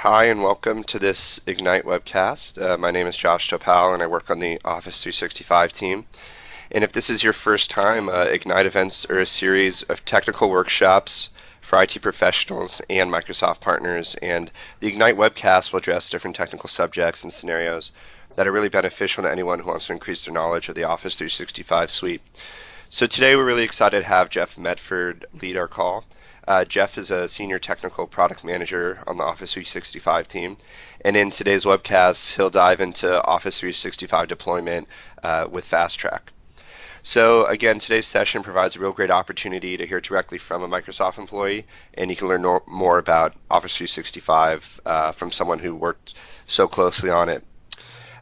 Hi, and welcome to this Ignite Webcast. My name is Josh Topal, and I work on the Office 365 team. And if this is your first time, Ignite events are a series of technical workshops for IT professionals and Microsoft partners. And the Ignite Webcast will address different technical subjects and scenarios that are really beneficial to anyone who wants to increase their knowledge of the Office 365 suite. So today we're really excited to have Jeff Medford lead our call. Jeff is a senior technical product manager on the Office 365 team, and in today's webcast, he'll dive into Office 365 deployment with FastTrack. So again, today's session provides a real great opportunity to hear directly from a Microsoft employee, and you can learn more about Office 365 from someone who worked so closely on it.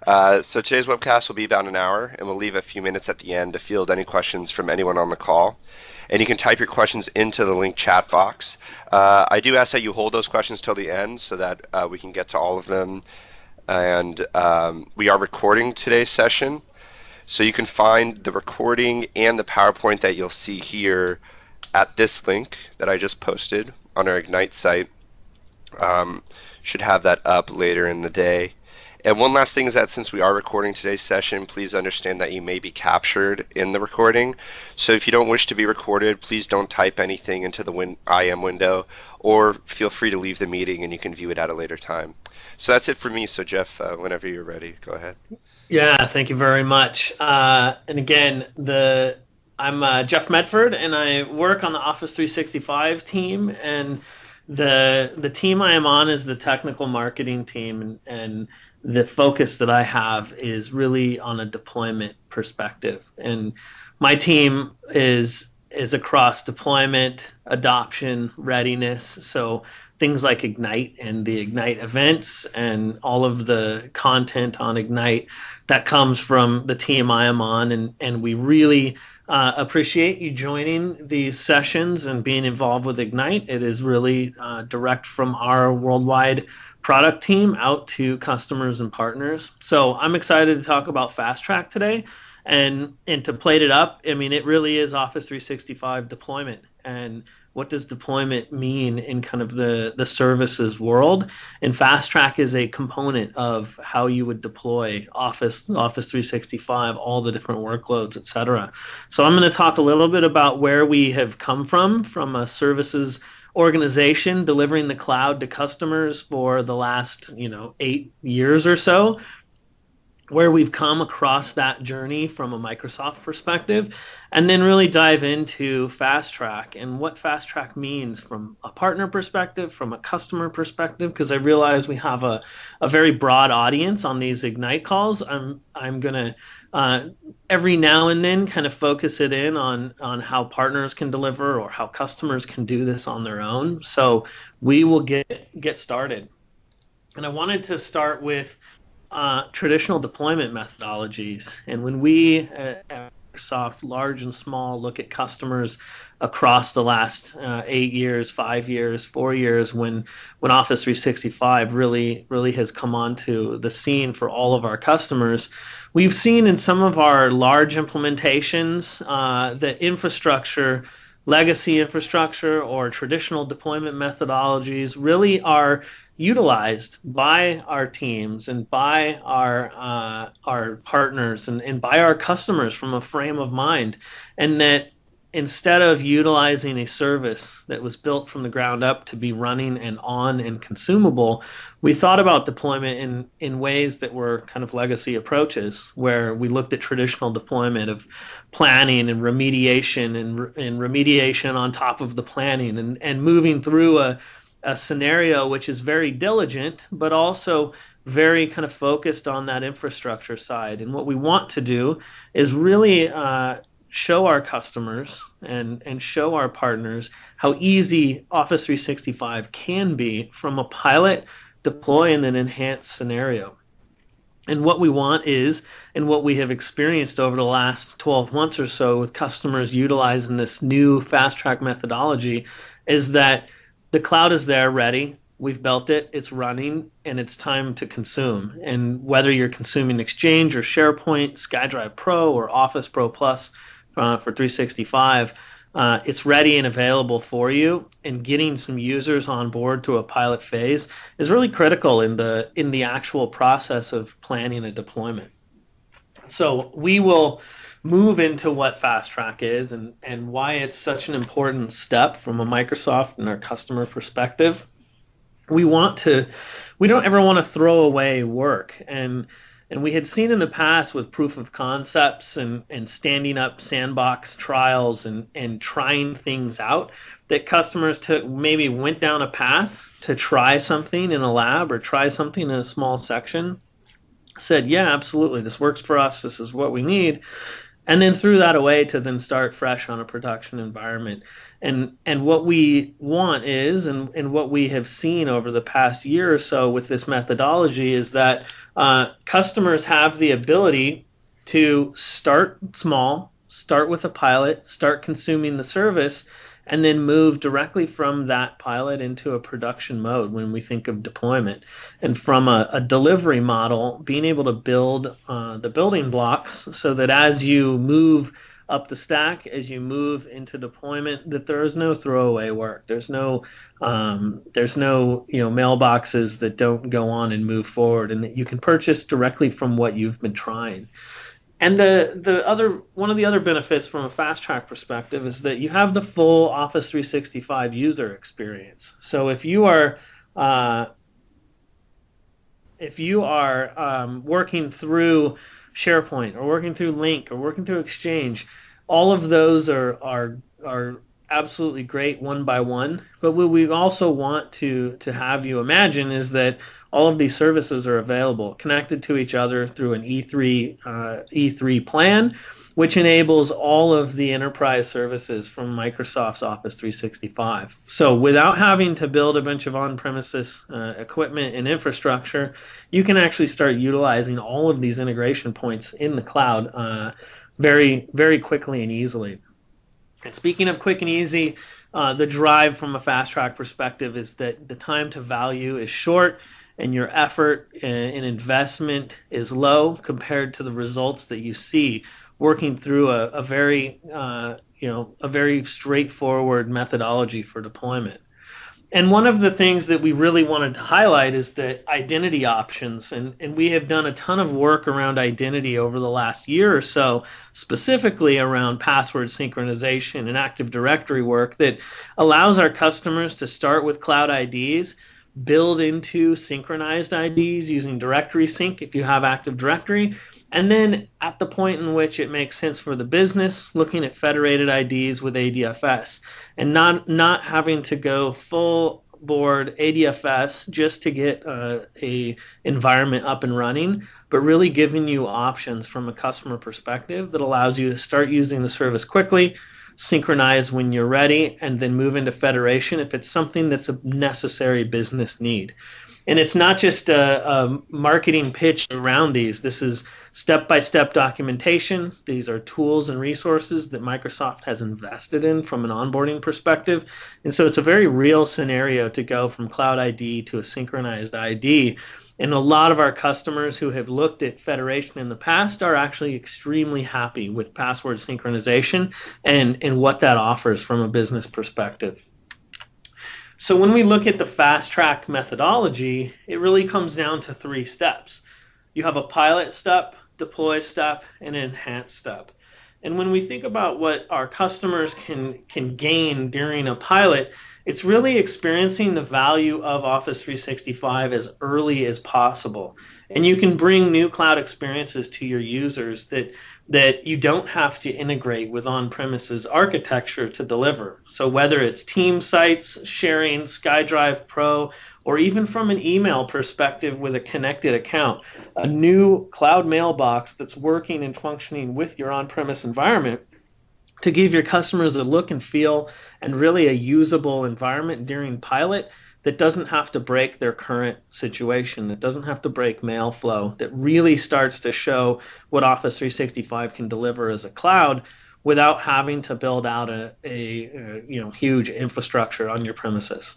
So today's webcast will be about an hour, and we'll leave a few minutes at the end to field any questions from anyone on the call. And you can type your questions into the link chat box. I do ask that you hold those questions till the end so that we can get to all of them. And we are recording today's session, so you can find the recording and the PowerPoint that you'll see here at this link that I just posted on our Ignite site. Should have that up later in the day. And one last thing is that since we are recording today's session, please understand that you may be captured in the recording. So if you don't wish to be recorded, please don't type anything into the IM window, or feel free to leave the meeting and you can view it at a later time. So that's it for me. So Jeff, whenever you're ready, go ahead. Yeah, thank you very much. And again, I'm Jeff Medford, and I work on the Office 365 team. And the team I am on is the technical marketing team, and the focus that I have is really on a deployment perspective. And my team is across deployment, adoption, readiness. So things like Ignite and the Ignite events and all of the content on Ignite that comes from the team I am on. And we really appreciate you joining these sessions and being involved with Ignite. It is really direct from our worldwide product team out to customers and partners. So I'm excited to talk about FastTrack today. And to plate it up, I mean, it really is Office 365 deployment. And what does deployment mean in kind of the services world? And FastTrack is a component of how you would deploy Office 365, all the different workloads, et cetera. So I'm going to talk a little bit about where we have come from a services organization delivering the cloud to customers for the last 8 years or so, where we've come across that journey from a Microsoft perspective, and then really dive into FastTrack and what FastTrack means from a partner perspective, from a customer perspective, because I realize we have a very broad audience on these Ignite calls. I'm going to every now and then kind of focus it in on how partners can deliver or how customers can do this on their own. So we will get started. And I wanted to start with traditional deployment methodologies. And when we at Microsoft, large and small, look at customers across the last 8 years, 5 years, 4 years, when Office 365 really has come onto the scene for all of our customers, we've seen in some of our large implementations that infrastructure, legacy infrastructure, or traditional deployment methodologies really are utilized by our teams and by our partners and by our customers from a frame of mind, and that instead of utilizing a service that was built from the ground up to be running and on and consumable, we thought about deployment in ways that were kind of legacy approaches, where we looked at traditional deployment of planning and remediation and remediation on top of the planning and moving through a scenario which is very diligent, but also very kind of focused on that infrastructure side. And what we want to do is really show our customers and show our partners how easy Office 365 can be from a pilot, deploy, and then enhance scenario. And what we want is, and what we have experienced over the last 12 months or so with customers utilizing this new FastTrack methodology, is that the cloud is there ready. We've built it, it's running, and it's time to consume. And whether you're consuming Exchange or SharePoint, SkyDrive Pro or Office Pro Plus for 365, it's ready and available for you, and getting some users on board to a pilot phase is really critical in the actual process of planning a deployment. So we will move into what FastTrack is and why it's such an important step from a Microsoft and our customer perspective. We don't ever want to throw away work. And we had seen in the past with proof of concepts and standing up sandbox trials and trying things out that customers maybe went down a path to try something in a lab or try something in a small section, said, yeah, absolutely, this works for us, this is what we need, and then threw that away to then start fresh on a production environment. And what we want is, and what we have seen over the past year or so with this methodology is that customers have the ability to start small, start with a pilot, start consuming the service, and then move directly from that pilot into a production mode when we think of deployment. And from a delivery model, being able to build the building blocks so that as you move up the stack, as you move into deployment, that there is no throwaway work. There's no mailboxes that don't go on and move forward, and that you can purchase directly from what you've been trying. And one of the other benefits from a FastTrack perspective is that you have the full Office 365 user experience. So if you are working through SharePoint or working through Link or working through Exchange, all of those are absolutely great one by one. But what we also want to have you imagine is that all of these services are available, connected to each other through an E3 plan, which enables all of the enterprise services from Microsoft's Office 365. So without having to build a bunch of on-premises equipment and infrastructure, you can actually start utilizing all of these integration points in the cloud very, very quickly and easily. And speaking of quick and easy, the drive from a FastTrack perspective is that the time to value is short, and your effort and investment is low compared to the results that you see working through a very straightforward methodology for deployment. And one of the things that we really wanted to highlight is the identity options, and we have done a ton of work around identity over the last year or so, specifically around password synchronization and Active Directory work that allows our customers to start with cloud IDs, build into synchronized IDs using directory sync if you have Active Directory, and then at the point in which it makes sense for the business, looking at federated IDs with ADFS, and not having to go full board ADFS just to get a environment up and running, but really giving you options from a customer perspective that allows you to start using the service quickly, synchronize when you're ready, and then move into federation if it's something that's a necessary business need. And it's not just a marketing pitch around these. This is step-by-step documentation. These are tools and resources that Microsoft has invested in from an onboarding perspective. And so it's a very real scenario to go from Cloud ID to a synchronized ID. And a lot of our customers who have looked at federation in the past are actually extremely happy with password synchronization and what that offers from a business perspective. So when we look at the FastTrack methodology, it really comes down to 3 steps. You have a pilot step, deploy step, and an enhance step. And when we think about what our customers can gain during a pilot, it's really experiencing the value of Office 365 as early as possible. And you can bring new cloud experiences to your users that you don't have to integrate with on-premises architecture to deliver. So whether it's team sites, sharing, SkyDrive Pro, or even from an email perspective with a connected account, a new cloud mailbox that's working and functioning with your on-premise environment to give your customers a look and feel and really a usable environment during pilot that doesn't have to break their current situation, that doesn't have to break mail flow, that really starts to show what Office 365 can deliver as a cloud without having to build out a huge infrastructure on your premises.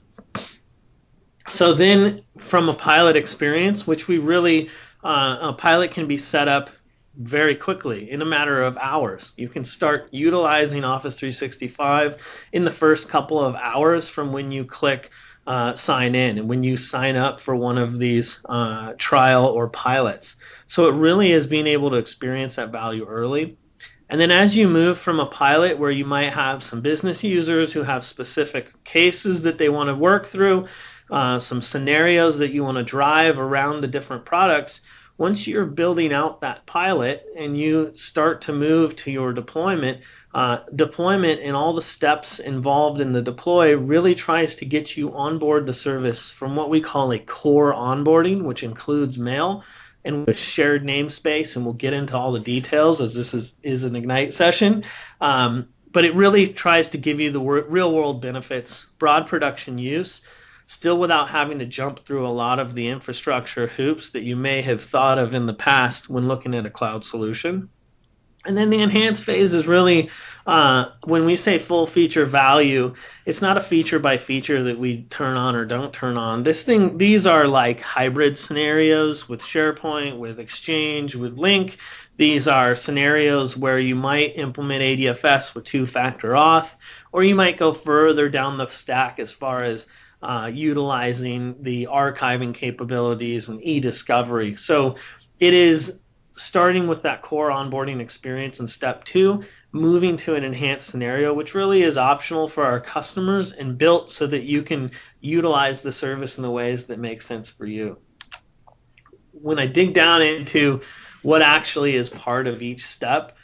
So then from a pilot experience, which we really, a pilot can be set up very quickly in a matter of hours. You can start utilizing Office 365 in the first couple of hours from when you click sign in and when you sign up for one of these trial or pilots. So it really is being able to experience that value early. And then as you move from a pilot where you might have some business users who have specific cases that they want to work through, some scenarios that you want to drive around the different products, once you're building out that pilot and you start to move to your deployment, deployment and all the steps involved in the deploy really tries to get you on board the service from what we call a core onboarding, which includes mail and with shared namespace, and we'll get into all the details as this is an Ignite session. But it really tries to give you the real world benefits, broad production use, still without having to jump through a lot of the infrastructure hoops that you may have thought of in the past when looking at a cloud solution. And then the enhanced phase is really, when we say full feature value, it's not a feature by feature that we turn on or don't turn on. These are like hybrid scenarios with SharePoint, with Exchange, with Link. These are scenarios where you might implement ADFS with two-factor auth, or you might go further down the stack as far as utilizing the archiving capabilities and e-discovery. So it is starting with that core onboarding experience in step 2, moving to an enhanced scenario, which really is optional for our customers and built so that you can utilize the service in the ways that make sense for you. When I dig down into what actually is part of each step,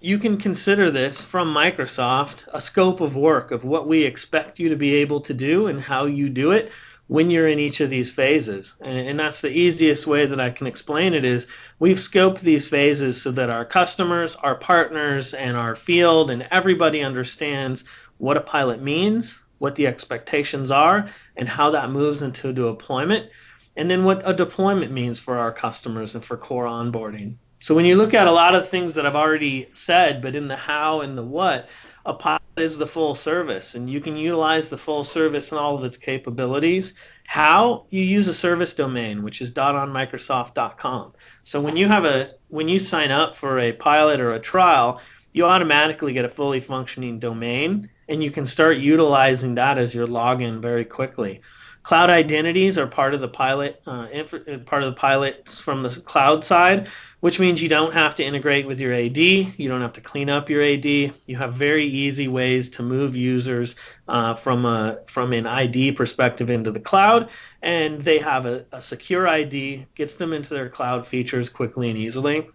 you can consider this from Microsoft a scope of work of what we expect you to be able to do and how you do it when you're in each of these phases. And that's the easiest way that I can explain it is we've scoped these phases so that our customers, our partners, and our field and everybody understands what a pilot means, what the expectations are, and how that moves into deployment, and then what a deployment means for our customers and for core onboarding. So when you look at a lot of things that I've already said, but in the how and the what, a pilot is the full service, and you can utilize the full service and all of its capabilities. How? You use a service domain, which is .onmicrosoft.com. So when you sign up for a pilot or a trial, you automatically get a fully functioning domain, and you can start utilizing that as your login very quickly. Cloud identities are part of the pilot, part of the pilots from the cloud side, which means you don't have to integrate with your AD, you don't have to clean up your AD. You have very easy ways to move users from an ID perspective into the cloud, and they have a secure ID, gets them into their cloud features quickly and easily.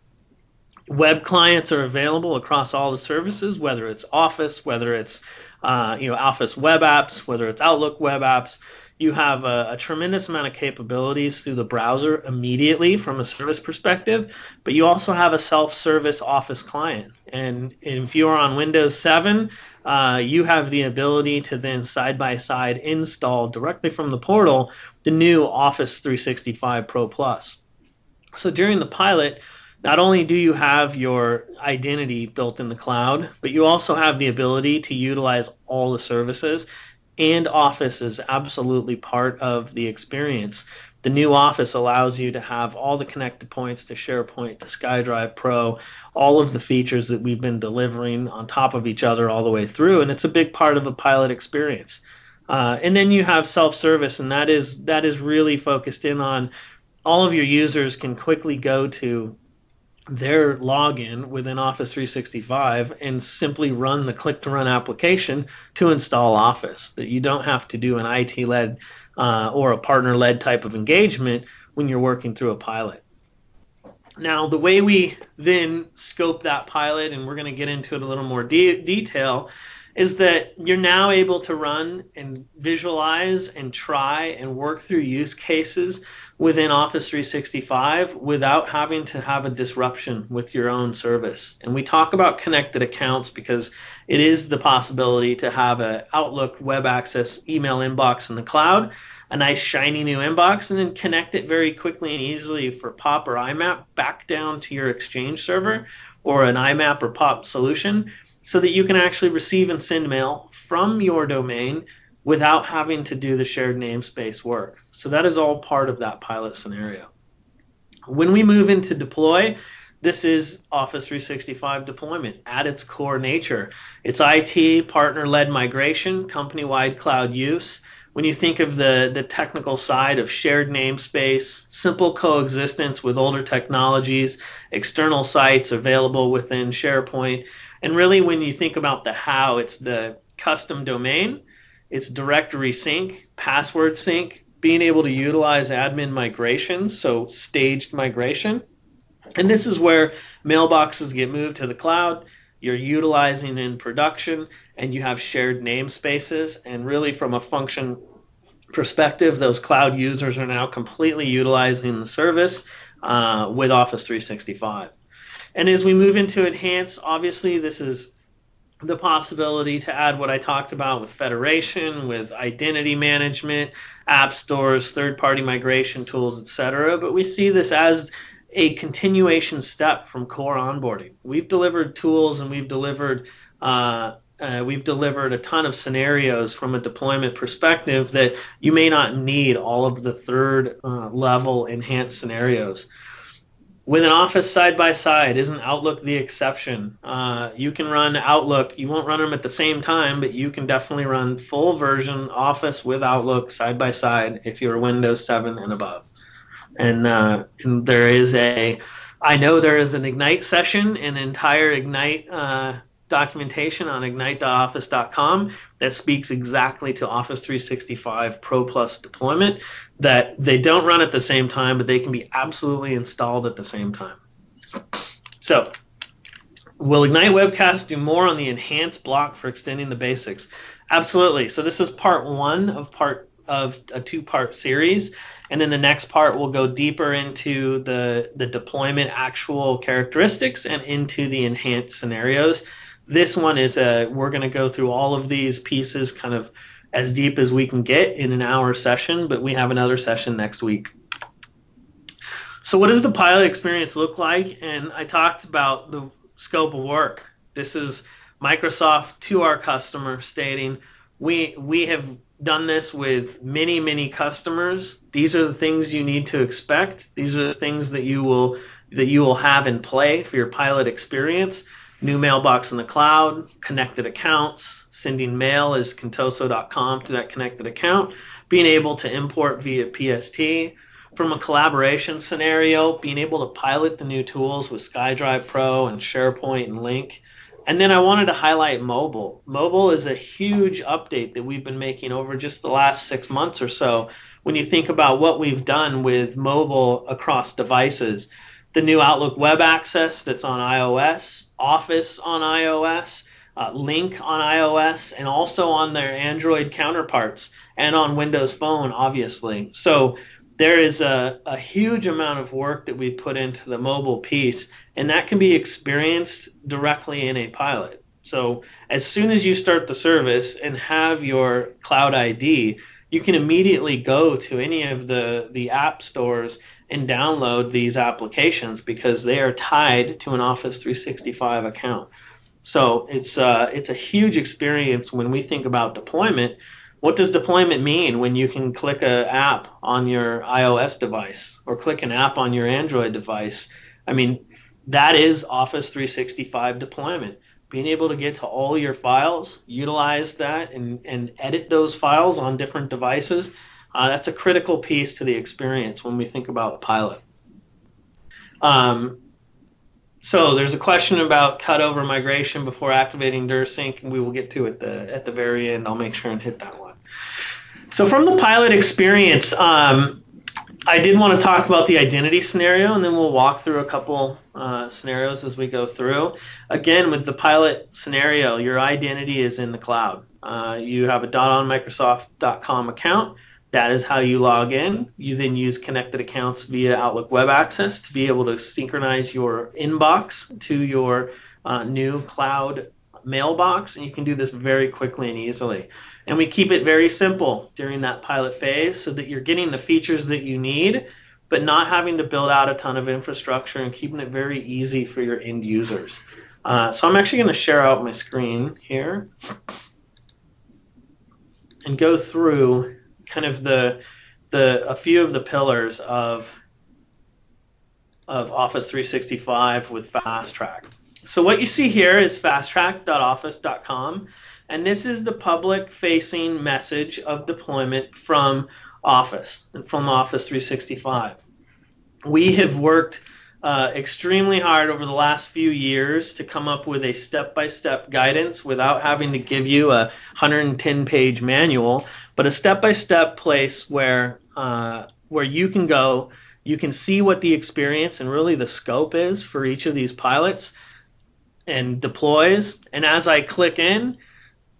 Web clients are available across all the services, whether it's Office, whether it's Office web apps, whether it's Outlook web apps. You have a tremendous amount of capabilities through the browser immediately from a service perspective, but you also have a self-service Office client. And if you are on Windows 7, you have the ability to then side-by-side install directly from the portal the new Office 365 Pro Plus. So during the pilot, not only do you have your identity built in the cloud, but you also have the ability to utilize all the services, and Office is absolutely part of the experience. The new Office allows you to have all the connected points to SharePoint, to SkyDrive Pro, all of the features that we've been delivering on top of each other all the way through, and it's a big part of a pilot experience. And then you have self-service, and that is really focused in on all of your users can quickly go to their login within Office 365 and simply run the click-to-run application to install Office. That you don't have to do an IT-led or a partner-led type of engagement when you're working through a pilot. Now, the way we then scope that pilot, and we're going to get into it a little more detail, is that you're now able to run and visualize and try and work through use cases within Office 365 without having to have a disruption with your own service. And we talk about connected accounts because it is the possibility to have an Outlook web access email inbox in the cloud, a nice shiny new inbox, and then connect it very quickly and easily for POP or IMAP back down to your Exchange server or an IMAP or POP solution, so that you can actually receive and send mail from your domain without having to do the shared namespace work. So that is all part of that pilot scenario. When we move into deploy, this is Office 365 deployment at its core nature. It's IT, partner-led migration, company-wide cloud use. When you think of the technical side of shared namespace, simple coexistence with older technologies, external sites available within SharePoint, and really when you think about the how, it's the custom domain, it's directory sync, password sync, being able to utilize admin migrations, so staged migration. And this is where mailboxes get moved to the cloud. You're utilizing in production, and you have shared namespaces. And really, from a function perspective, those cloud users are now completely utilizing the service with Office 365. And as we move into Enhance, obviously, this is the possibility to add what I talked about with federation, with identity management, app stores, third-party migration tools, etc. But we see this as a continuation step from core onboarding. We've delivered tools and we've delivered a ton of scenarios from a deployment perspective that you may not need all of the third level enhanced scenarios. With an Office side by side, isn't Outlook the exception? You can run Outlook. You won't run them at the same time, but you can definitely run full version Office with Outlook side by side if you're Windows 7 and above. And there is I know there is an Ignite session, an entire Ignite documentation on ignite.office.com that speaks exactly to Office 365 Pro Plus deployment, that they don't run at the same time, but they can be absolutely installed at the same time. So, will Ignite Webcast do more on the enhanced block for extending the basics? Absolutely. So this is part one of a two-part series. And then the next part will go deeper into the deployment actual characteristics and into the enhanced scenarios. This one is we're going to go through all of these pieces kind of as deep as we can get in an hour session, but we have another session next week. So what does the pilot experience look like? And I talked about the scope of work. This is Microsoft to our customer stating, we have done this with many, many customers. These are the things you need to expect. These are the things that you will have in play for your pilot experience. New mailbox in the cloud, connected accounts, sending mail as contoso.com to that connected account, being able to import via PST. From a collaboration scenario, being able to pilot the new tools with SkyDrive Pro and SharePoint and Lync. And then I wanted to highlight mobile. Mobile is a huge update that we've been making over just the last 6 months or so. When you think about what we've done with mobile across devices, the new Outlook web access that's on iOS, Office on iOS, Lync on iOS, and also on their Android counterparts, and on Windows Phone, obviously. So there is a huge amount of work that we put into the mobile piece, and that can be experienced directly in a pilot. So as soon as you start the service and have your Cloud ID, you can immediately go to any of the app stores and download these applications because they are tied to an Office 365 account. So it's a huge experience when we think about deployment. What does deployment mean when you can click an app on your iOS device or click an app on your Android device? I mean, that is Office 365 deployment. Being able to get to all your files, utilize that, and edit those files on different devices, that's a critical piece to the experience when we think about pilot. So there's a question about cutover migration before activating DirSync, and we will get to it at the very end. I'll make sure and hit that one. So from the pilot experience, I did want to talk about the identity scenario, and then we'll walk through a couple scenarios as we go through. Again, with the pilot scenario, your identity is in the cloud. You have a .onmicrosoft.com account. That is how you log in. You then use connected accounts via Outlook Web Access to be able to synchronize your inbox to your new cloud mailbox, and you can do this very quickly and easily. And we keep it very simple during that pilot phase so that you're getting the features that you need, but not having to build out a ton of infrastructure and keeping it very easy for your end users. So I'm actually going to share out my screen here and go through kind of a few of the pillars of of Office 365 with FastTrack. So what you see here is fasttrack.office.com, and this is the public-facing message of deployment from Office and from Office 365. We have worked extremely hard over the last few years to come up with a step-by-step guidance without having to give you a 110-page manual, but a step-by-step place where you can go, you can see what the experience and really the scope is for each of these pilots and deploys. And as I click in,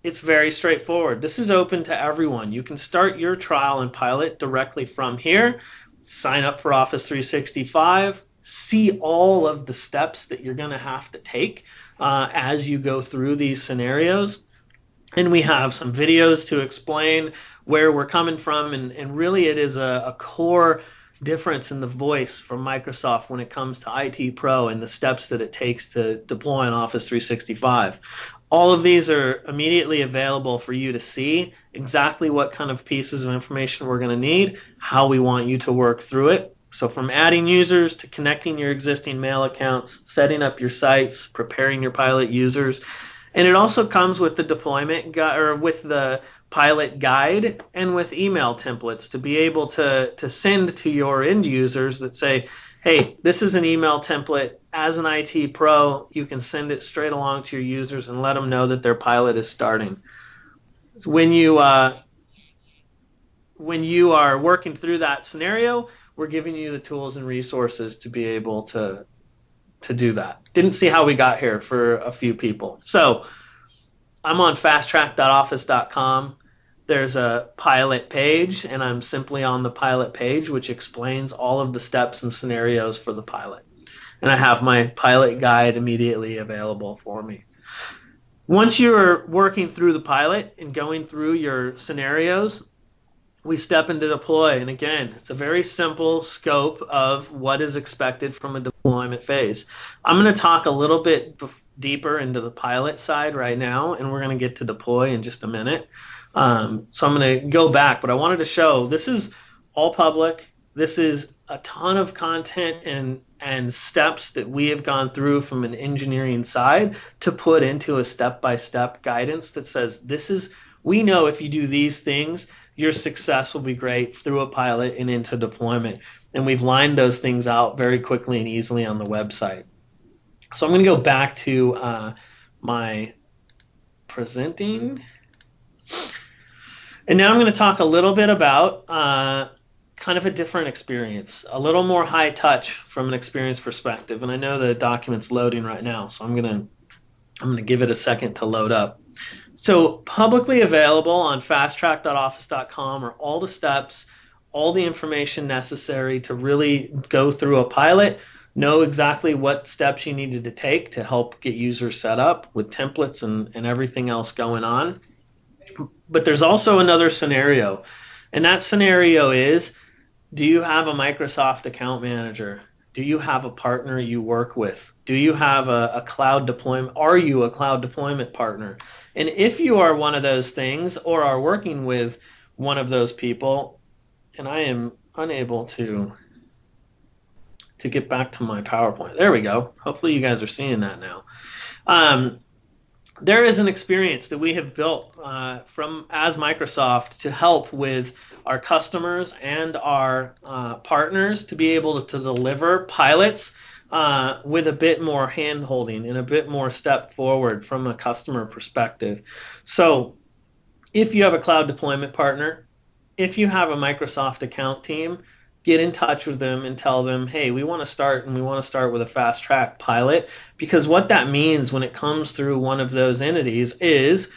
it's very straightforward. This is open to everyone. You can start your trial and pilot directly from here, sign up for Office 365, see all of the steps that you're going to have to take as you go through these scenarios. And we have some videos to explain where we're coming from, and really it is a core difference in the voice from Microsoft when it comes to IT Pro and the steps that it takes to deploy on Office 365. All of these are immediately available for you to see exactly what kind of pieces of information we're going to need, how we want you to work through it. So from adding users to connecting your existing mail accounts, setting up your sites, preparing your pilot users. And it also comes with the deployment or with the pilot guide and with email templates to be able to send to your end users that say, hey, this is an email template. As an IT pro, you can send it straight along to your users and let them know that their pilot is starting. So when you are working through that scenario, we're giving you the tools and resources to be able to do that. Didn't see how we got here for a few people. So I'm on fasttrack.office.com. There's a pilot page, and I'm simply on the pilot page, which explains all of the steps and scenarios for the pilot. And I have my pilot guide immediately available for me. Once you're working through the pilot and going through your scenarios, we step into deploy. And again, it's a very simple scope of what is expected from a deployment phase. I'm going to talk a little bit deeper into the pilot side right now, and we're going to get to deploy in just a minute. So I'm going to go back, but I wanted to show this is all public. This is a ton of content and steps that we have gone through from an engineering side to put into a step-by-step guidance that says we know if you do these things, your success will be great through a pilot and into deployment. And we've lined those things out very quickly and easily on the website. So I'm going to go back to my presenting. And now I'm going to talk a little bit about kind of a different experience, a little more high touch from an experience perspective. And I know the document's loading right now, so I'm going to give it a second to load up. So publicly available on fasttrack.office.com are all the steps, all the information necessary to really go through a pilot, know exactly what steps you needed to take to help get users set up with templates and everything else going on. But there's also another scenario, and that scenario is, do you have a Microsoft account manager? Do you have a partner you work with? Do you have a cloud deployment? Are you a cloud deployment partner? And if you are one of those things or are working with one of those people, and I am unable to get back to my PowerPoint. There we go. Hopefully you guys are seeing that now. There is an experience that we have built as Microsoft to help with our customers and our partners to be able to deliver pilots with a bit more hand-holding and a bit more step forward from a customer perspective. So if you have a cloud deployment partner, if you have a Microsoft account team, get in touch with them and tell them, hey, we want to start with a FastTrack pilot, because what that means when it comes through one of those entities is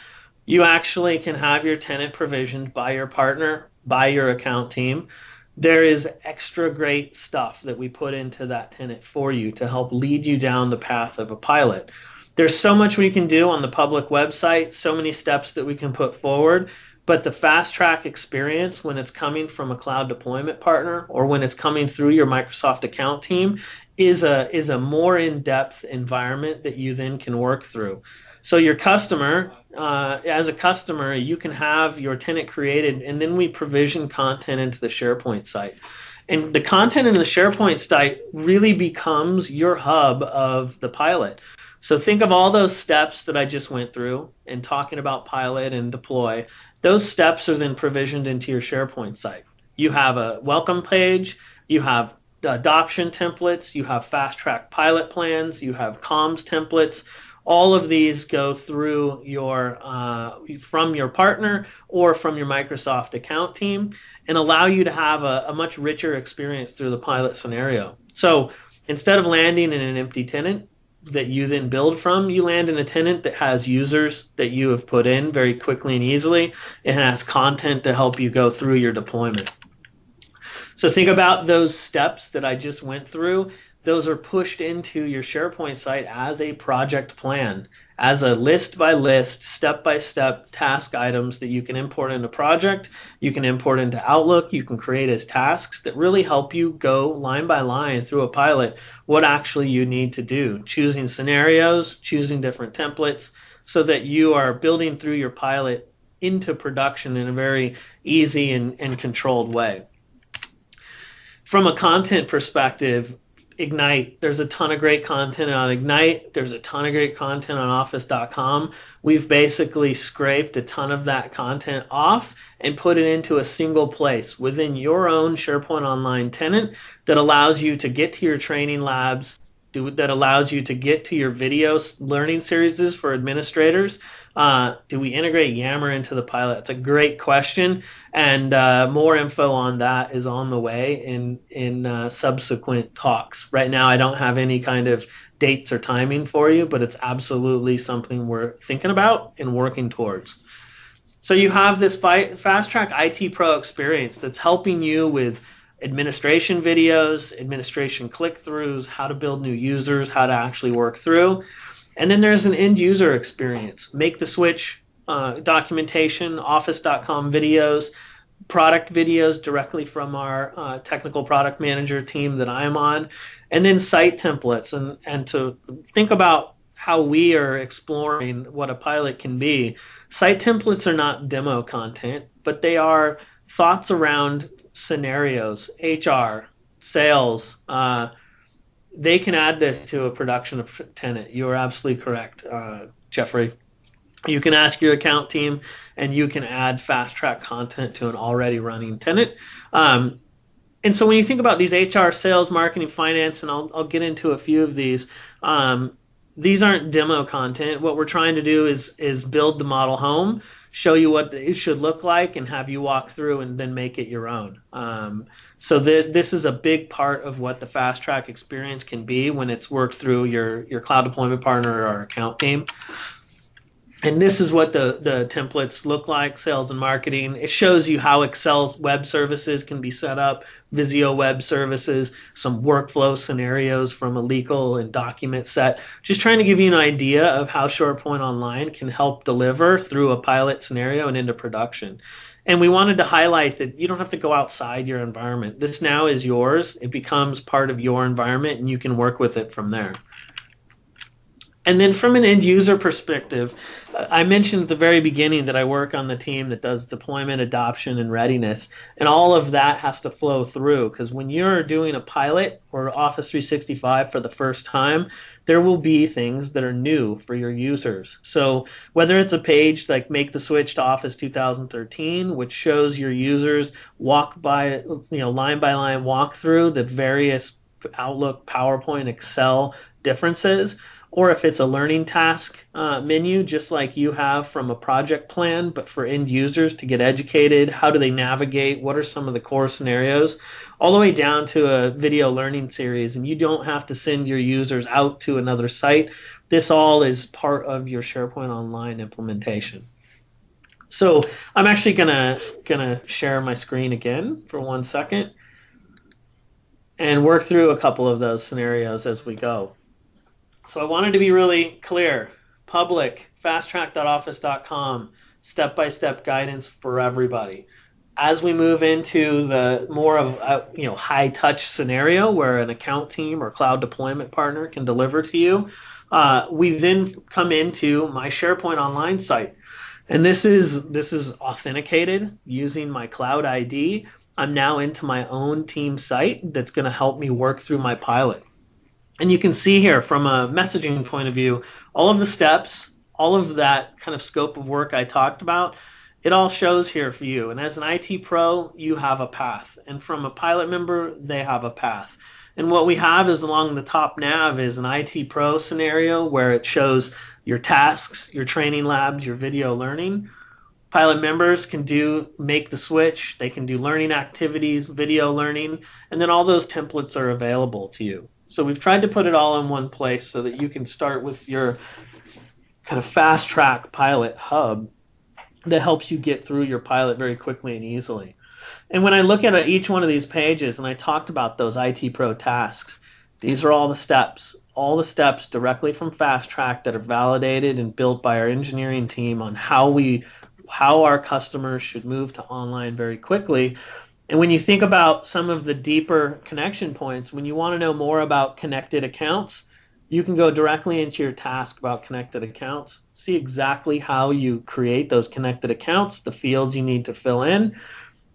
you actually can have your tenant provisioned by your partner, by your account team. There is extra great stuff that we put into that tenant for you to help lead you down the path of a pilot. There's so much we can do on the public website, so many steps that we can put forward. But the FastTrack experience, when it's coming from a cloud deployment partner or when it's coming through your Microsoft account team, is a more in-depth environment that you then can work through. So your customer, as a customer, you can have your tenant created, and then we provision content into the SharePoint site. And the content in the SharePoint site really becomes your hub of the pilot. So think of all those steps that I just went through and talking about pilot and deploy. Those steps are then provisioned into your SharePoint site. You have a welcome page, you have adoption templates, you have FastTrack pilot plans, you have comms templates. All of these go through your from your partner or from your Microsoft account team and allow you to have a much richer experience through the pilot scenario. So instead of landing in an empty tenant that you then build from, you land in a tenant that has users that you have put in very quickly and easily and has content to help you go through your deployment. So think about those steps that I just went through. Those are pushed into your SharePoint site as a project plan, as a list by list, step by step task items that you can import into project, you can import into Outlook, you can create as tasks that really help you go line by line through a pilot what actually you need to do, choosing scenarios, choosing different templates so that you are building through your pilot into production in a very easy and controlled way. From a content perspective, Ignite, there's a ton of great content on Ignite. There's a ton of great content on office.com. We've basically scraped a ton of that content off and put it into a single place within your own SharePoint Online tenant that allows you to get to your training labs, that allows you to get to your video learning series for administrators. Do we integrate Yammer into the pilot? It's a great question, and more info on that is on the way in subsequent talks. Right now, I don't have any kind of dates or timing for you, but it's absolutely something we're thinking about and working towards. So you have this FastTrack IT Pro experience that's helping you with administration videos, administration click-throughs, how to build new users, how to actually work through. And then there's an end user experience. Make the switch documentation, office.com videos, product videos directly from our technical product manager team that I'm on, and then site templates. And to think about how we are exploring what a pilot can be, site templates are not demo content, but they are thoughts around scenarios, HR, sales, they can add this to a production tenant. You are absolutely correct, Jeffrey. You can ask your account team, and you can add FastTrack content to an already running tenant. And so when you think about these HR, sales, marketing, finance, and I'll get into a few of these aren't demo content. What we're trying to do is build the model home, show you what it should look like, and have you walk through and then make it your own. So this is a big part of what the FastTrack experience can be when it's worked through your cloud deployment partner or our account team. And this is what the templates look like, sales and marketing. It shows you how Excel web services can be set up, Visio web services, some workflow scenarios from a legal and document set. Just trying to give you an idea of how SharePoint Online can help deliver through a pilot scenario and into production. And we wanted to highlight that you don't have to go outside your environment. This now is yours. It becomes part of your environment, and you can work with it from there. And then from an end user perspective, I mentioned at the very beginning that I work on the team that does deployment, adoption, and readiness. And all of that has to flow through, because when you're doing a pilot or Office 365 for the first time, there will be things that are new for your users. So whether it's a page like Make the Switch to Office 2013, which shows your users line by line walkthrough the various Outlook, PowerPoint, Excel differences, or if it's a learning task menu, just like you have from a project plan, but for end users to get educated, how do they navigate, what are some of the core scenarios, all the way down to a video learning series, and you don't have to send your users out to another site. This all is part of your SharePoint Online implementation. So I'm actually gonna share my screen again for 1 second and work through a couple of those scenarios as we go. So I wanted to be really clear. Public, fasttrack.office.com, step-by-step guidance for everybody. As we move into the more of a high-touch scenario where an account team or cloud deployment partner can deliver to you, we then come into my SharePoint Online site. And this is authenticated using my cloud ID. I'm now into my own team site that's going to help me work through my pilot. And you can see here from a messaging point of view, all of the steps, all of that kind of scope of work I talked about, it all shows here for you. And as an IT pro, you have a path. And from a pilot member, they have a path. And what we have is along the top nav is an IT pro scenario where it shows your tasks, your training labs, your video learning. Pilot members can make the switch. They can do learning activities, video learning, and then all those templates are available to you. So we've tried to put it all in one place so that you can start with your kind of FastTrack pilot hub that helps you get through your pilot very quickly and easily. And when I look at each one of these pages, and I talked about those IT Pro tasks, these are all the steps directly from FastTrack that are validated and built by our engineering team on how our customers should move to online very quickly. And when you think about some of the deeper connection points, when you want to know more about connected accounts, you can go directly into your task about connected accounts, see exactly how you create those connected accounts, the fields you need to fill in,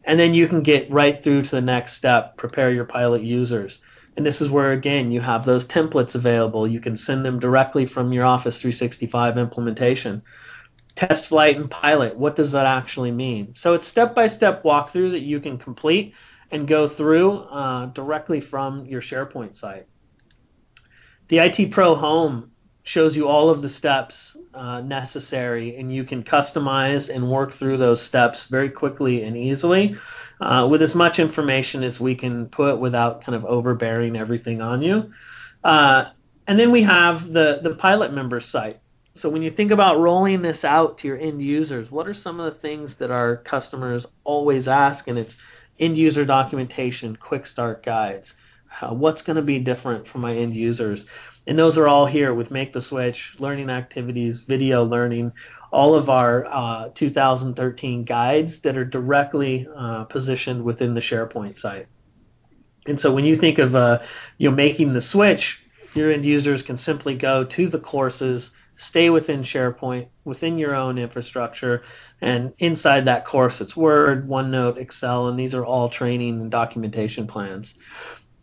and then you can get right through to the next step, prepare your pilot users. And this is where, again, you have those templates available. You can send them directly from your Office 365 implementation. Test flight and pilot, what does that actually mean? So it's step-by-step walkthrough that you can complete and go through directly from your SharePoint site. The IT Pro Home shows you all of the steps necessary, and you can customize and work through those steps very quickly and easily with as much information as we can put without kind of overbearing everything on you. And then we have the pilot member site. So when you think about rolling this out to your end users, what are some of the things that our customers always ask? And it's end user documentation, quick start guides. What's going to be different for my end users? And those are all here with Make the Switch, learning activities, video learning, all of our 2013 guides that are directly positioned within the SharePoint site. And so when you think of making the switch, your end users can simply go to the courses, stay within SharePoint, within your own infrastructure, and inside that course it's Word, OneNote, Excel, and these are all training and documentation plans.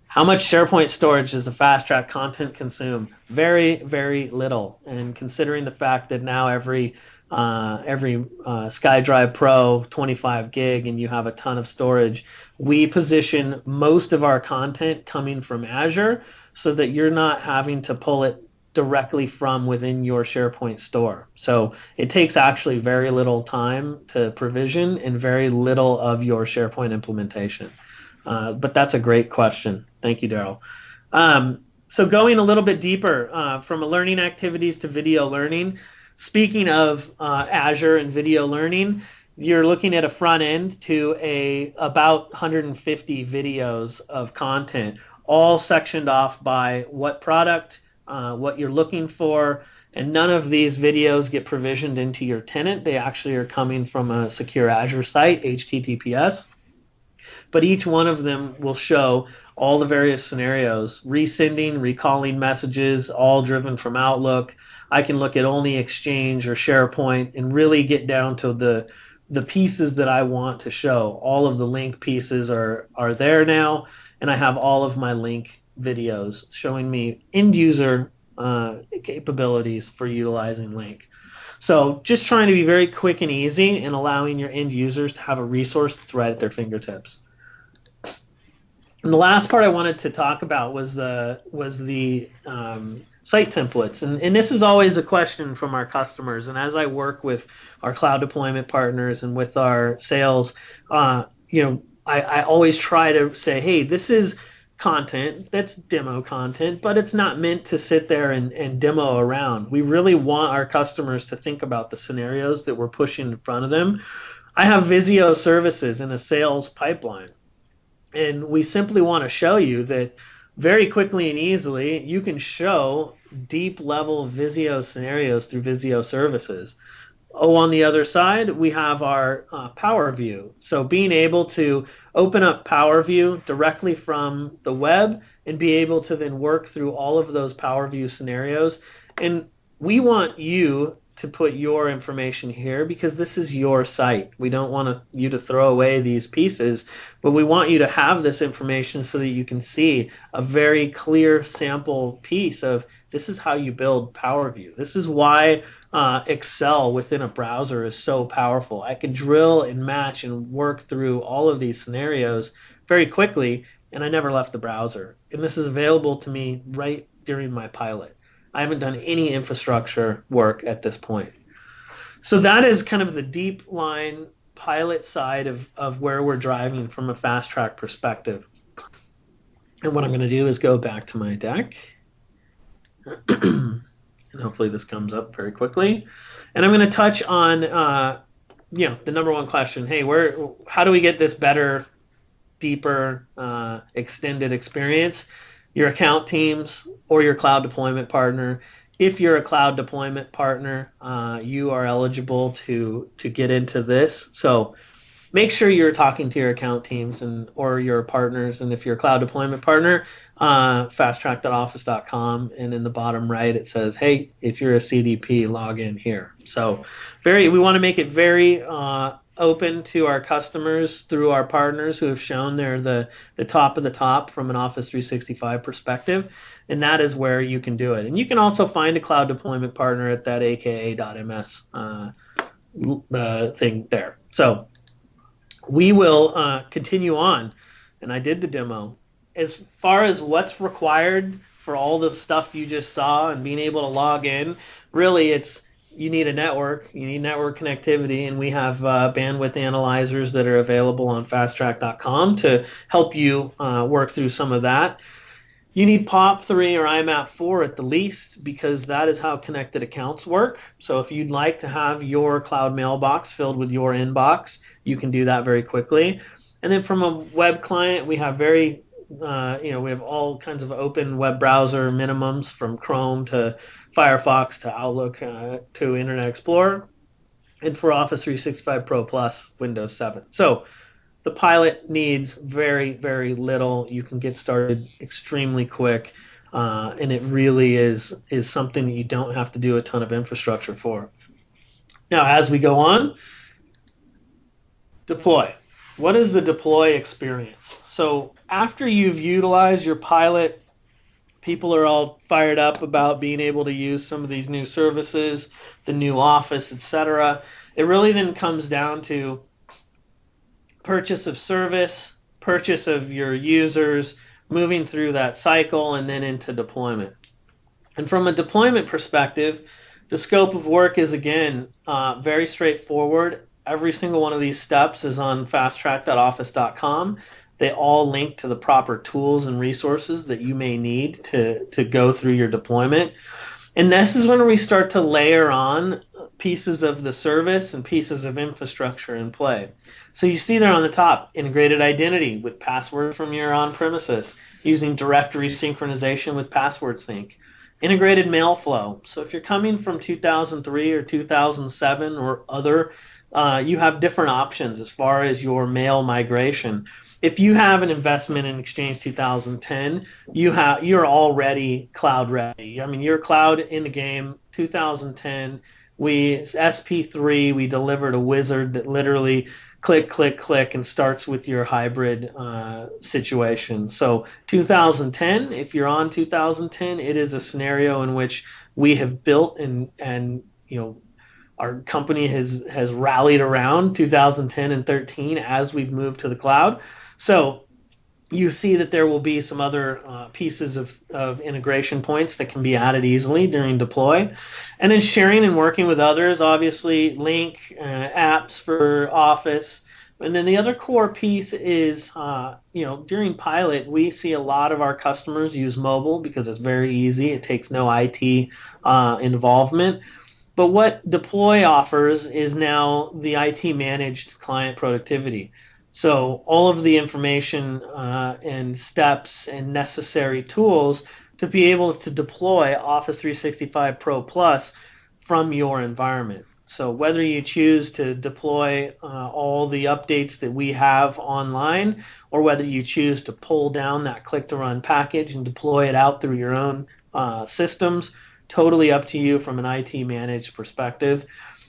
How much SharePoint storage does the FastTrack content consume? Very, very little. And considering the fact that now every SkyDrive Pro 25 gig and you have a ton of storage, we position most of our content coming from Azure so that you're not having to pull it directly from within your SharePoint store. So it takes actually very little time to provision and very little of your SharePoint implementation. But that's a great question. Thank you, Daryl. So going a little bit deeper from learning activities to video learning, speaking of Azure and video learning, you're looking at a front end to about 150 videos of content, all sectioned off by what product, what you're looking for, and none of these videos get provisioned into your tenant. They actually are coming from a secure Azure site, HTTPS. But each one of them will show all the various scenarios, resending, recalling messages, all driven from Outlook. I can look at only Exchange or SharePoint and really get down to the pieces that I want to show. All of the link pieces are there now, and I have all of my link videos showing me end user capabilities for utilizing link. So just trying to be very quick and easy and allowing your end users to have a resource that's right at their fingertips. And the last part I wanted to talk about was the site templates. And this is always a question from our customers. And as I work with our cloud deployment partners and with our sales, I always try to say, hey, this is content that's demo content, but it's not meant to sit there and demo around. We really want our customers to think about the scenarios that we're pushing in front of them. I have Visio services in a sales pipeline, and we simply want to show you that very quickly and easily you can show deep level Visio scenarios through Visio services. On the other side, we have our Power View. So being able to open up Power View directly from the web and be able to then work through all of those Power View scenarios. And we want you to put your information here because this is your site. We don't want you to throw away these pieces, but we want you to have this information so that you can see a very clear sample piece of this is how you build Power View. This is why Excel within a browser is so powerful. I can drill and match and work through all of these scenarios very quickly, and I never left the browser. And this is available to me right during my pilot. I haven't done any infrastructure work at this point. So that is kind of the deep line pilot side of where we're driving from a FastTrack perspective. And what I'm going to do is go back to my deck. And hopefully this comes up very quickly. And I'm going to touch on the number one question. Hey, how do we get this better, deeper, extended experience? Your account teams or your cloud deployment partner. If you're a cloud deployment partner, you are eligible to get into this. So make sure you're talking to your account teams or your partners. And if you're a cloud deployment partner, fasttrack.office.com, and in the bottom right it says, hey, if you're a CDP, log in here. So we want to make it very open to our customers through our partners who have shown they're the top of the top from an Office 365 perspective, and that is where you can do it. And you can also find a cloud deployment partner at that aka.ms thing there. So we will continue on, and I did the demo. As far as what's required for all the stuff you just saw and being able to log in, really you need a network, you need network connectivity, and we have bandwidth analyzers that are available on fasttrack.com to help you work through some of that. You need POP3 or IMAP4 at the least, because that is how connected accounts work. So if you'd like to have your cloud mailbox filled with your inbox, you can do that very quickly. And then from a web client, we have we have all kinds of open web browser minimums, from Chrome to Firefox to Outlook to Internet Explorer, and for Office 365 Pro Plus, Windows 7. So the pilot needs very, very little. You can get started extremely quick, and it really is something that you don't have to do a ton of infrastructure for. Now, as we go on, deploy. What is the deploy experience? So after you've utilized your pilot, people are all fired up about being able to use some of these new services, the new Office, etc. It really then comes down to purchase of service, purchase of your users, moving through that cycle, and then into deployment. And from a deployment perspective, the scope of work is, again, very straightforward. Every single one of these steps is on fasttrack.office.com. They all link to the proper tools and resources that you may need to go through your deployment. And this is when we start to layer on pieces of the service and pieces of infrastructure in play. So you see there on the top, integrated identity with password from your on-premises, using directory synchronization with password sync. Integrated mail flow. So if you're coming from 2003 or 2007 or other, you have different options as far as your mail migration. If you have an investment in Exchange 2010, you're already cloud ready. I mean, you're cloud in the game. 2010, SP3, we delivered a wizard that literally click, click, click, and starts with your hybrid situation. So 2010, if you're on 2010, it is a scenario in which we have built and our company has rallied around 2010 and 13 as we've moved to the cloud. So you see that there will be some other pieces of integration points that can be added easily during deploy. And then sharing and working with others, obviously, link apps for Office. And then the other core piece is, during pilot, we see a lot of our customers use mobile because it's very easy. It takes no IT involvement. But what deploy offers is now the IT managed client productivity. So all of the information and steps and necessary tools to be able to deploy Office 365 Pro Plus from your environment. So whether you choose to deploy all the updates that we have online, or whether you choose to pull down that click to run package and deploy it out through your own systems, totally up to you from an IT managed perspective.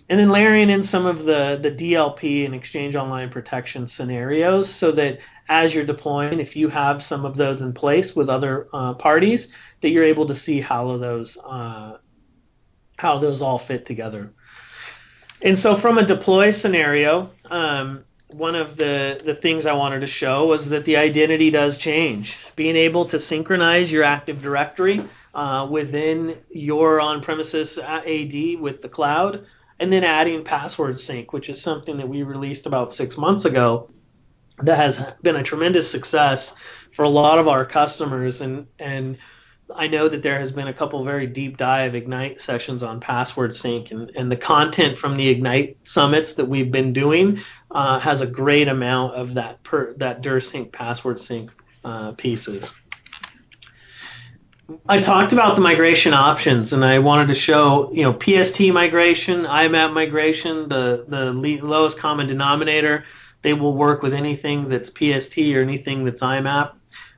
And then layering in some of the DLP and Exchange Online Protection scenarios so that as you're deploying, if you have some of those in place with other parties, that you're able to see how those all fit together. And so from a deploy scenario, one of the things I wanted to show was that the identity does change. Being able to synchronize your Active Directory within your on-premises AD with the cloud, and then adding password sync, which is something that we released about 6 months ago that has been a tremendous success for a lot of our customers. And I know that there has been a couple very deep dive Ignite sessions on password sync, and the content from the Ignite summits that we've been doing has a great amount of that DirSync password sync pieces. I talked about the migration options, and I wanted to show, PST migration, IMAP migration, the lowest common denominator. They will work with anything that's PST or anything that's IMAP.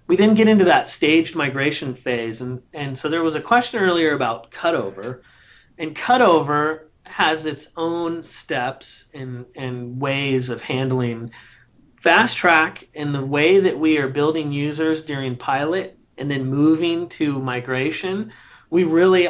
We then get into that staged migration phase, and so there was a question earlier about cutover, and cutover has its own steps and ways of handling FastTrack. And the way that we are building users during pilot and then moving to migration, we really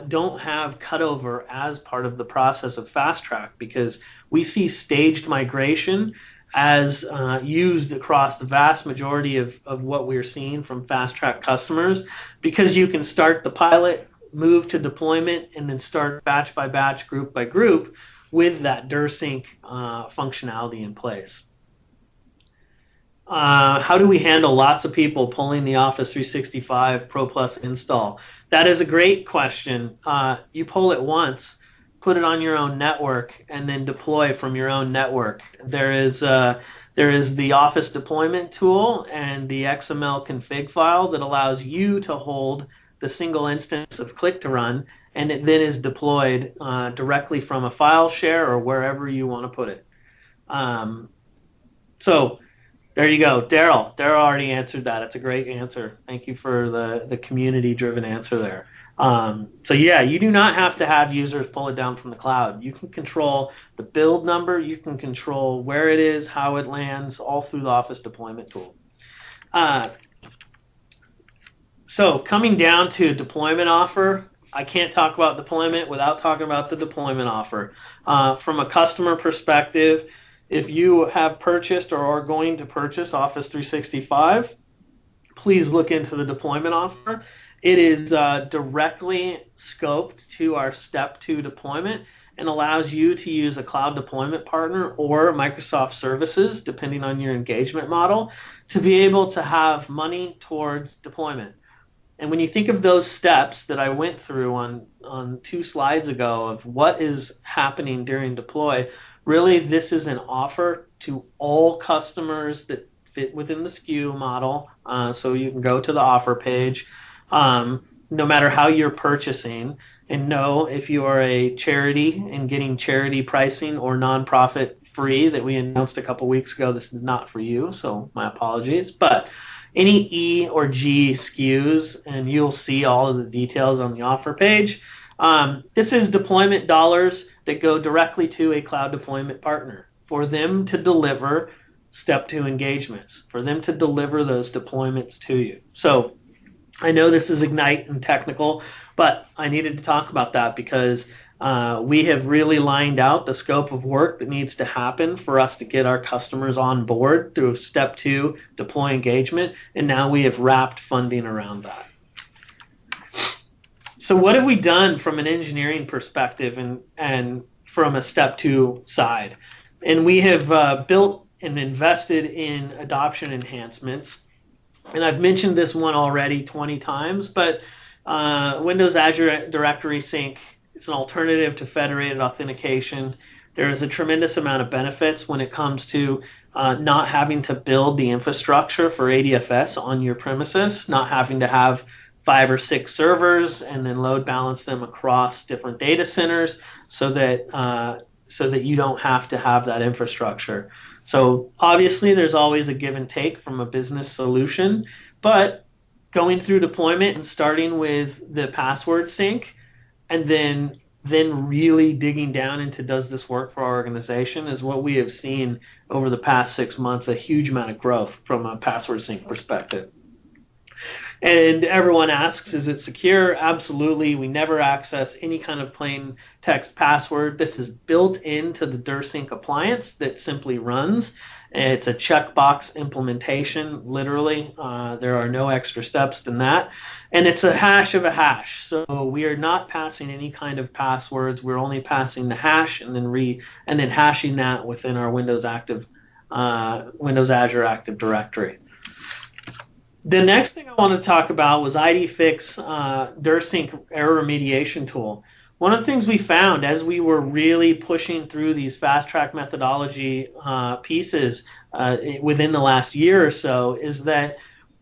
don't have cutover as part of the process of FastTrack, because we see staged migration as used across the vast majority of what we're seeing from FastTrack customers, because you can start the pilot, move to deployment, and then start batch by batch, group by group with that DirSync functionality in place. How do we handle lots of people pulling the Office 365 Pro Plus install? That is a great question. You pull it once, put it on your own network, and then deploy from your own network. There is the Office deployment tool and the XML config file that allows you to hold the single instance of Click to Run, and it then is deployed directly from a file share or wherever you want to put it. So there you go. Daryl already answered that. It's a great answer. Thank you for the community-driven answer there. So yeah, you do not have to have users pull it down from the cloud. You can control the build number. You can control where it is, how it lands, all through the Office deployment tool. So coming down to deployment offer, I can't talk about deployment without talking about the deployment offer. From a customer perspective, if you have purchased or are going to purchase Office 365, please look into the deployment offer. It is directly scoped to our Step 2 deployment and allows you to use a cloud deployment partner or Microsoft services, depending on your engagement model, to be able to have money towards deployment. And when you think of those steps that I went through on 2 slides ago of what is happening during deploy, really this is an offer to all customers that fit within the SKU model. So you can go to the offer page, no matter how you're purchasing, and know if you are a charity and getting charity pricing or nonprofit free that we announced a couple weeks ago, this is not for you, so my apologies. But any E or G SKUs, and you'll see all of the details on the offer page. This is deployment dollars that go directly to a cloud deployment partner for them to deliver Step 2 engagements, for them to deliver those deployments to you. So I know this is Ignite and technical, but I needed to talk about that because we have really lined out the scope of work that needs to happen for us to get our customers on board through Step 2 deploy engagement, and now we have wrapped funding around that. So what have we done from an engineering perspective and from a Step 2 side? And we have built and invested in adoption enhancements. And I've mentioned this one already 20 times, but Windows Azure Directory Sync, it's an alternative to federated authentication. There is a tremendous amount of benefits when it comes to not having to build the infrastructure for ADFS on your premises, not having to have 5 or 6 servers and then load balance them across different data centers so that you don't have to have that infrastructure. So obviously there's always a give and take from a business solution, but going through deployment and starting with the password sync, and then really digging down into does this work for our organization is what we have seen over the past 6 months, a huge amount of growth from a password sync perspective. And everyone asks, is it secure? Absolutely. We never access any kind of plain text password. This is built into the DirSync appliance that simply runs. It's a checkbox implementation, literally. There are no extra steps than that. And it's a hash of a hash. So we are not passing any kind of passwords. We're only passing the hash and then hashing that within our Windows Azure Active Directory. The next thing I want to talk about was IDFix DirSync error remediation tool. One of the things we found as we were really pushing through these FastTrack methodology pieces within the last year or so is that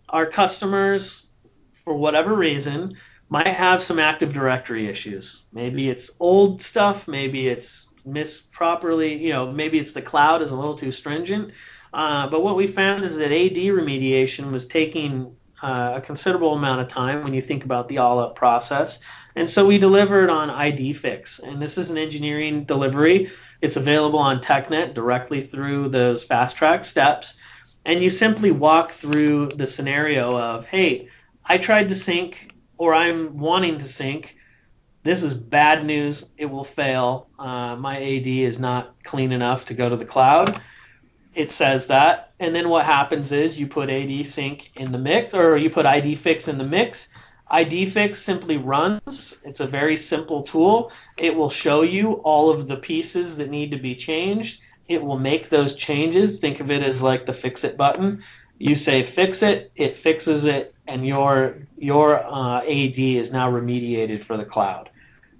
our customers, for whatever reason, might have some Active Directory issues. Maybe it's old stuff, maybe it's misproperly, maybe it's the cloud is a little too stringent. But what we found is that AD remediation was taking a considerable amount of time when you think about the all-up process. And so we delivered on IDFix. And this is an engineering delivery. It's available on TechNet directly through those FastTrack steps. And you simply walk through the scenario of, hey, I tried to sync, or I'm wanting to sync. This is bad news. It will fail. My AD is not clean enough to go to the cloud. It says that, and then what happens is you put AD sync in the mix, or you put IDFix in the mix. IDFix simply runs. It's a very simple tool. It will show you all of the pieces that need to be changed. It will make those changes. Think of it as like the fix it button. You say fix it, it fixes it, and your AD is now remediated for the cloud.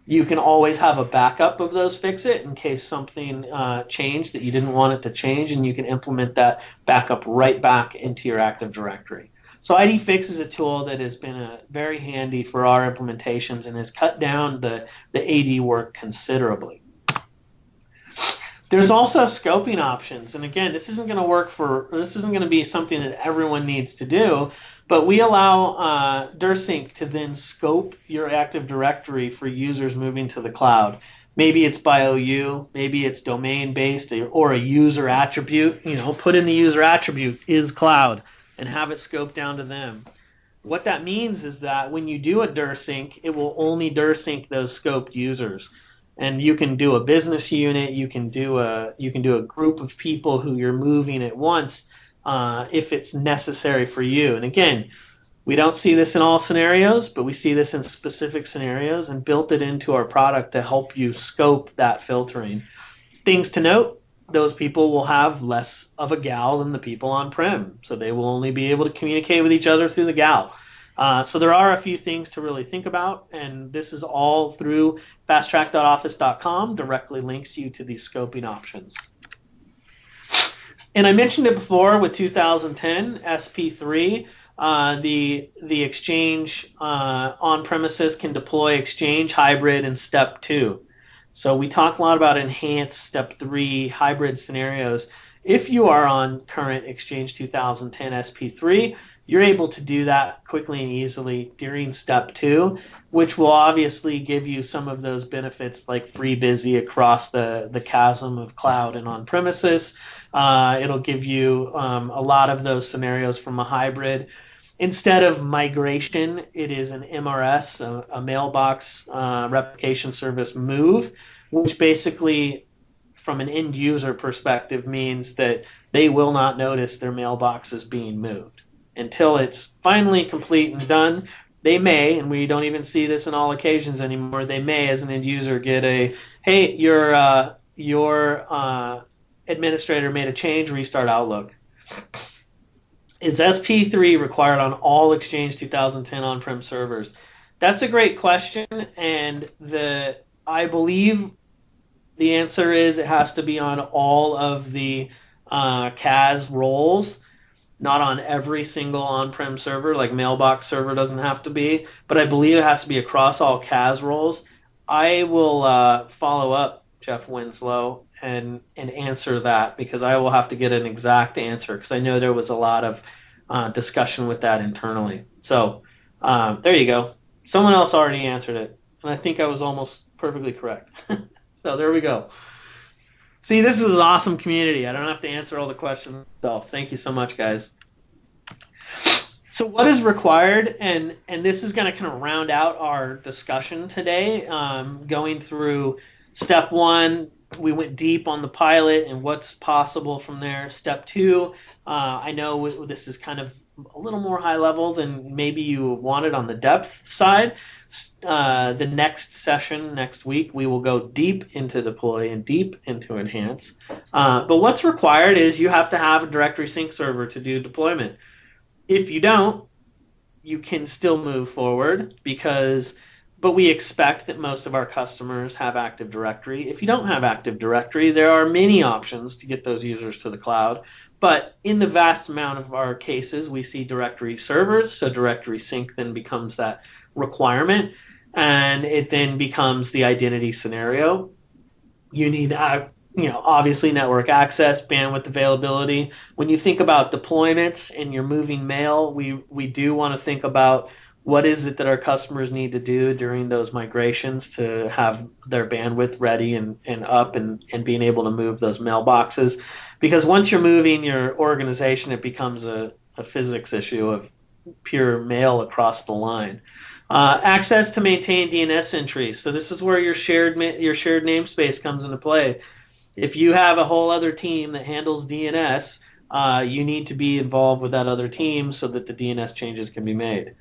You can always have a backup of those fix-it in case something changed that you didn't want it to change, and you can implement that backup right back into your Active Directory. So IDFix is a tool that has been very handy for our implementations and has cut down the AD work considerably. There's also scoping options, and again, this isn't going to be something that everyone needs to do, but we allow DirSync to then scope your Active Directory for users moving to the cloud. Maybe it's by OU, maybe it's domain-based, or a user attribute. Put in the user attribute is cloud and have it scoped down to them. What that means is that when you do a DirSync, it will only DirSync those scoped users. And you can do a business unit, you can do a group of people who you're moving at once if it's necessary for you. And again, we don't see this in all scenarios, but we see this in specific scenarios and built it into our product to help you scope that filtering. Things to note, those people will have less of a GAL than the people on-prem, so they will only be able to communicate with each other through the GAL. So there are a few things to really think about, and this is all through fasttrack.office.com, directly links you to these scoping options. And I mentioned it before with 2010 SP3, the Exchange on-premises can deploy Exchange hybrid in step 2. So we talk a lot about enhanced step 3 hybrid scenarios. If you are on current Exchange 2010 SP3, you're able to do that quickly and easily during step 2, which will obviously give you some of those benefits like free busy across the chasm of cloud and on-premises. It'll give you a lot of those scenarios from a hybrid. Instead of migration, it is an MRS, a mailbox replication service move, which basically, from an end user perspective, means that they will not notice their mailbox is being moved. Until it's finally complete and done, they may, and we don't even see this in all occasions anymore, they may, as an end user, get a, hey, your administrator made a change, restart Outlook. Is SP3 required on all Exchange 2010 on-prem servers? That's a great question, and I believe the answer is it has to be on all of the CAS roles, not on every single on-prem server, like mailbox server doesn't have to be, but I believe it has to be across all CAS roles. I will follow up, Jeff Winslow, and answer that, because I will have to get an exact answer, because I know there was a lot of discussion with that internally. So there you go. Someone else already answered it. and I think I was almost perfectly correct. So there we go. See, this is an awesome community. I don't have to answer all the questions myself. Thank you so much, guys. So what is required, and this is going to kind of round out our discussion today, going through step one. We went deep on the pilot and what's possible from there. Step two, I know this is kind of a little more high level than maybe you wanted on the depth side. The next session next week, we will go deep into deploy and deep into enhance. But what's required is you have to have a directory sync server to do deployment. If you don't, you can still move forward but we expect that most of our customers have Active Directory. If you don't have Active Directory, there are many options to get those users to the cloud. But in the vast amount of our cases, we see directory servers, so directory sync then becomes that requirement, and it then becomes the identity scenario. You need obviously network access, bandwidth availability. When you think about deployments and you're moving mail, we do want to think about what is it that our customers need to do during those migrations to have their bandwidth ready and up and being able to move those mailboxes. Because once you're moving your organization, it becomes a physics issue of pure mail across the line. Access to maintain DNS entries. So this is where your shared namespace comes into play. If you have a whole other team that handles DNS, you need to be involved with that other team so that the DNS changes can be made.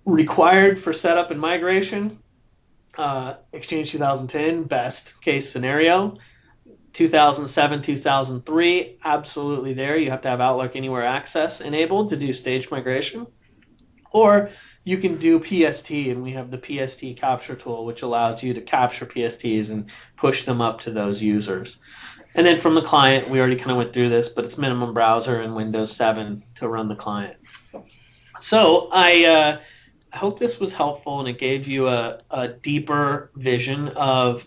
Required for setup and migration, Exchange 2010, best case scenario. 2007, 2003, absolutely there. You have to have Outlook Anywhere Access enabled to do stage migration. Or you can do PST, and we have the PST capture tool, which allows you to capture PSTs and push them up to those users. And then from the client, we already kind of went through this, but it's minimum browser and Windows 7 to run the client. So I hope this was helpful and it gave you a deeper vision of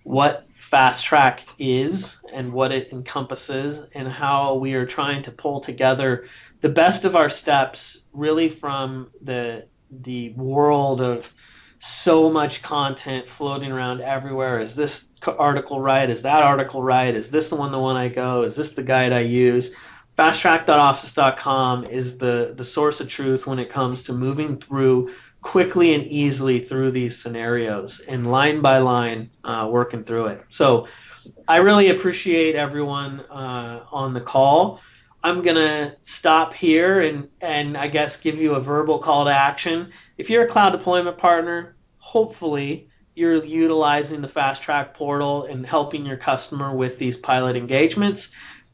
what FastTrack is and what it encompasses and how we are trying to pull together the best of our steps really from the world of so much content floating around everywhere. Is this article right? Is that article right? Is this the one I go? Is this the guide I use? FastTrack.office.com is the source of truth when it comes to moving through quickly and easily through these scenarios and line by line working through it. So I really appreciate everyone on the call. I'm going to stop here and I guess give you a verbal call to action. If you're a cloud deployment partner, hopefully you're utilizing the FastTrack portal and helping your customer with these pilot engagements.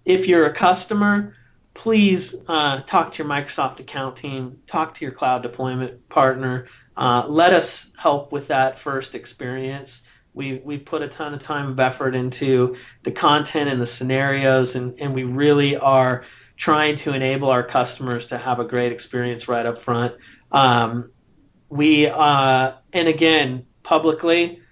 If you're a customer, please talk to your Microsoft account team, talk to your cloud deployment partner. Let us help with that first experience. We put a ton of time and effort into the content and the scenarios, and we really are trying to enable our customers to have a great experience right up front. And again, publicly,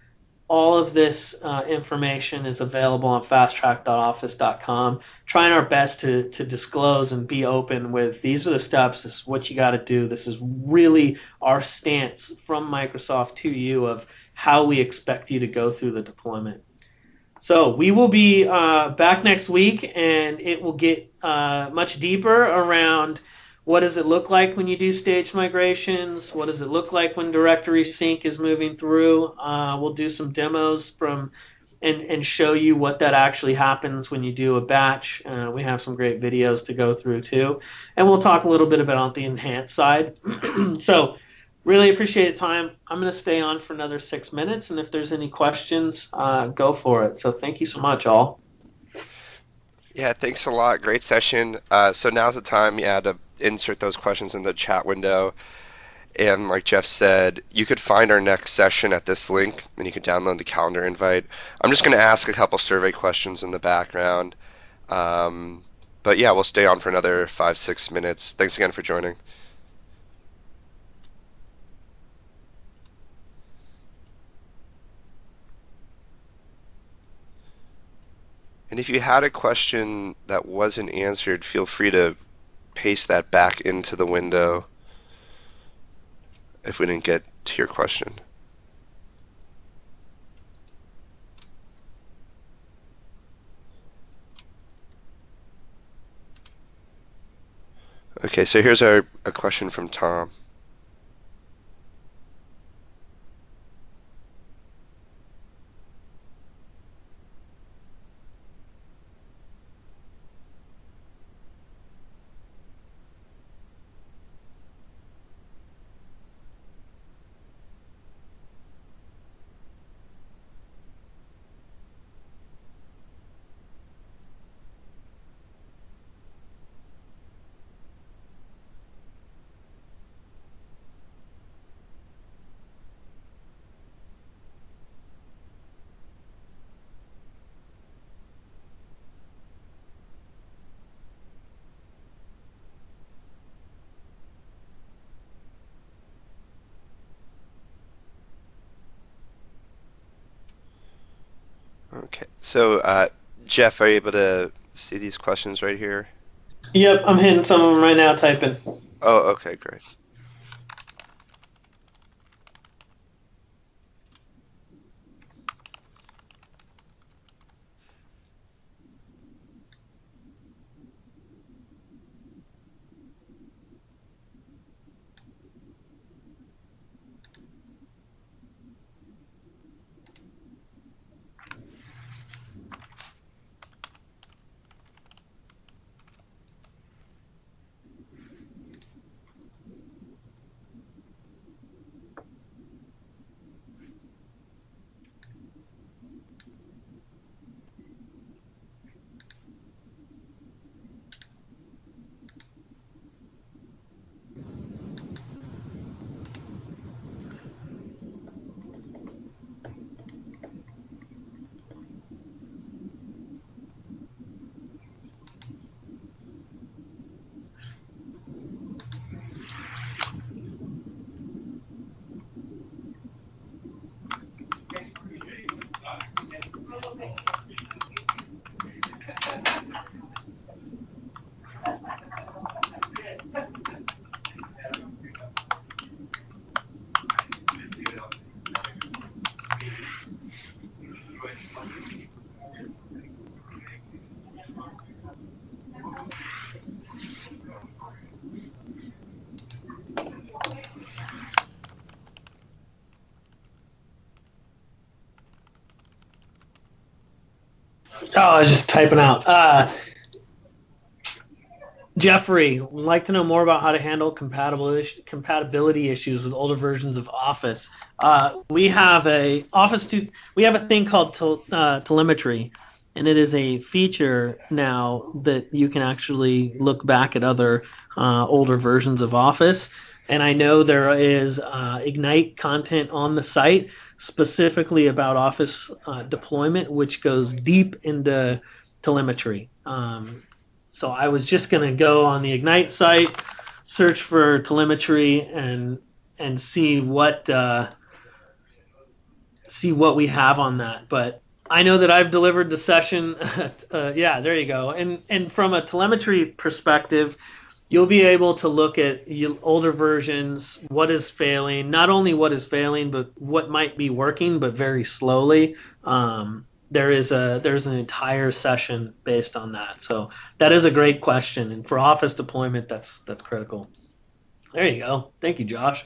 all of this information is available on fasttrack.office.com. Trying our best to disclose and be open with these are the steps, this is what you got to do. This is really our stance from Microsoft to you of how we expect you to go through the deployment. So we will be back next week, and it will get much deeper around what does it look like when you do staged migrations? What does it look like when directory sync is moving through? We'll do some demos and show you what that actually happens when you do a batch. We have some great videos to go through too. And we'll talk a little bit about the enhanced side. So really appreciate the time. I'm going to stay on for another 6 minutes, and if there's any questions, go for it. So thank you so much, all. Yeah, thanks a lot. Great session. So now's the time, to insert those questions in the chat window. And like Jeff said, you could find our next session at this link, and you can download the calendar invite. I'm just going to ask a couple survey questions in the background. But yeah, we'll stay on for another 5-6 minutes. Thanks again for joining. And if you had a question that wasn't answered, feel free to paste that back into the window if we didn't get to your question. Okay, so here's a question from Tom. Okay, so Jeff, are you able to see these questions right here? Yep, I'm hitting some of them right now, typing. Oh, okay, great. Oh, I was just typing out. Jeffrey would like to know more about how to handle compatibility issues with older versions of Office. We have we have a thing called telemetry, and it is a feature now that you can actually look back at other older versions of Office. And I know there is Ignite content on the site specifically about Office deployment, which goes deep into telemetry. So I was just going to go on the Ignite site, search for telemetry, and see what we have on that. But I know that I've delivered the session. Yeah, there you go. And from a telemetry perspective, you'll be able to look at older versions, what is failing, not only what is failing, but what might be working, but very slowly. There's an entire session based on that. So that is a great question, and for Office deployment, that's critical. There you go. Thank you, Josh.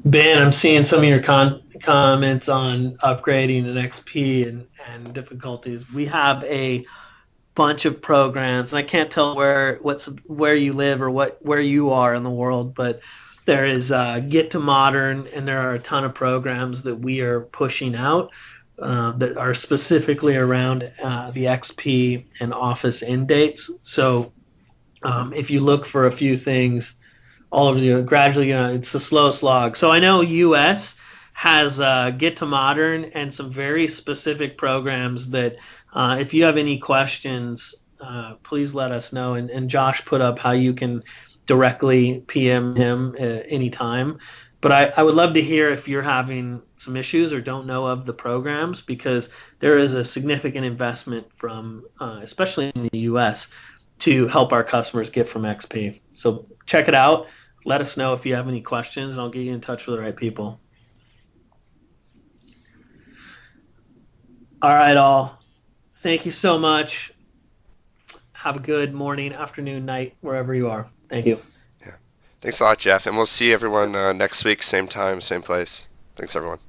Ben, I'm seeing some of your comments on upgrading an XP and difficulties, we have a bunch of programs, and I can't tell where you live or where you are in the world, but there is Get to Modern, and there are a ton of programs that we are pushing out that are specifically around the XP and Office end dates. So if you look for a few things all over the gradually, it's a slow slog. So I know US has Get to Modern and some very specific programs that if you have any questions, please let us know. And Josh put up how you can directly PM him anytime. But I would love to hear if you're having some issues or don't know of the programs, because there is a significant investment from, especially in the US, to help our customers get from XP. So check it out. Let us know if you have any questions, and I'll get you in touch with the right people. All right, all. Thank you so much. Have a good morning, afternoon, night, wherever you are. Thank you. Yeah. Thanks a lot, Jeff. And we'll see everyone next week, same time, same place. Thanks, everyone.